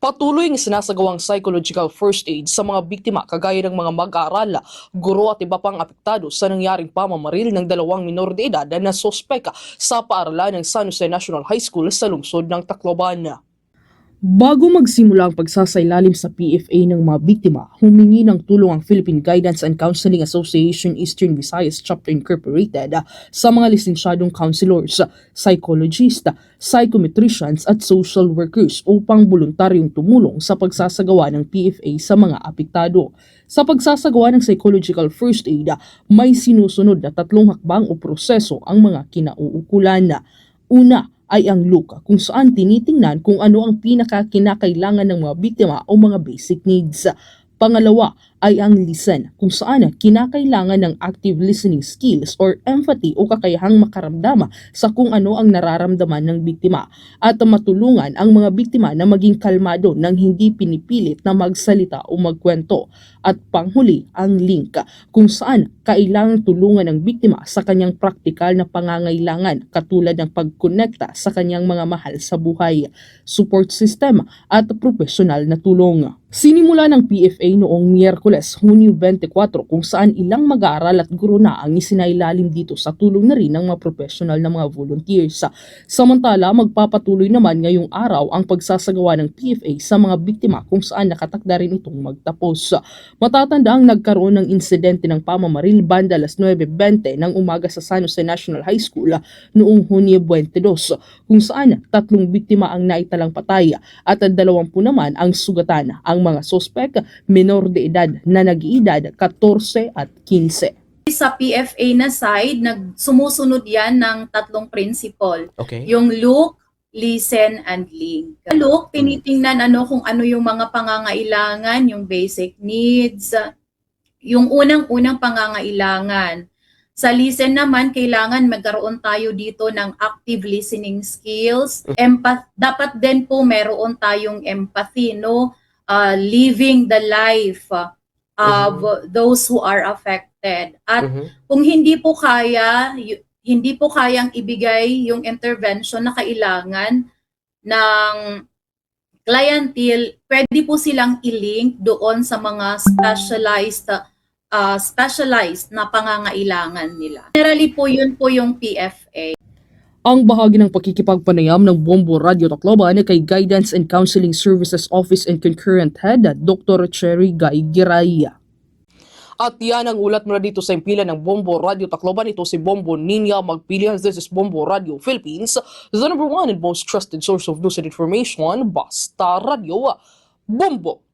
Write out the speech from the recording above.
Patuloy ng sinasagawang psychological first aid sa mga biktima kagaya ng mga mag-aaral, guro at iba pang apektado sa nangyaring pamamaril ng dalawang minor de edad na sospeka sa paaralan ng San Jose National High School sa lungsod ng Tacloban. Bago magsimula ang pagsasailalim sa PFA ng mga biktima, humingi ng tulong ang Philippine Guidance and Counseling Association Eastern Visayas Chapter Incorporated sa mga lisensyadong counselors, psychologists, psychometricians at social workers upang voluntaryong tumulong sa pagsasagawa ng PFA sa mga apektado. Sa pagsasagawa ng psychological first aid, may sinusunod na 3 hakbang o proseso ang mga kinauukulan. Una ay ang look, kung saan tinitingnan kung ano ang pinakakinakailangan ng mga biktima o mga basic needs. Pangalawa ay ang listen, kung saan kinakailangan ng active listening skills or empathy o kakayahang makaramdama sa kung ano ang nararamdaman ng biktima at matulungan ang mga biktima na maging kalmado nang hindi pinipilit na magsalita o magkwento. At panghuli ang link, kung saan kailangang tulungan ng biktima sa kanyang praktikal na pangangailangan katulad ng pagkonekta sa kanyang mga mahal sa buhay, support system at profesional na tulong. Sinimula ng PFA noong Miyerkules, Hunyo 24 kung saan ilang mag-aaral at guro na ang isinailalim dito sa tulong na rin ng mga professional na mga volunteers. Samantala, magpapatuloy naman ngayong araw ang pagsasagawa ng PFA sa mga biktima kung saan nakatakda rin itong magtapos. Matatanda ang nagkaroon ng insidente ng pamamaril banda alas 9:20 ng umaga sa San Jose National High School noong Hunyo 22 kung saan 3 biktima ang naitalang patay at 20 naman ang sugatan. Ang mga sospek, minor de edad na nag-iedad 14 at 15. Sa PFA na side, sumusunod yan ng 3 principle. Okay. Yung look, listen, and link. Look, tinitingnan kung ano yung mga pangangailangan, yung basic needs, yung unang-unang pangangailangan. Sa listen naman, kailangan magkaroon tayo dito ng active listening skills. Dapat din po meron tayong empathy, no? Living the life of those who are affected. At kung hindi po kayang ibigay yung intervention na kailangan ng clientele, pwede po silang i-link doon sa mga specialized na pangangailangan nila. Generally po yun po yung PFA. Ang bahagi ng pakikipagpanayam ng Bombo Radio Tacloban kay Guidance and Counseling Services Office and Concurrent Head, Dr. Cherry Guy Giraya. At yan ang ulat mula dito sa impila ng Bombo Radio Tacloban. Ito si Bombo Ninya Magpilians. This is Bombo Radio Philippines, the #1 and most trusted source of news and information. Basta Radio Bombo.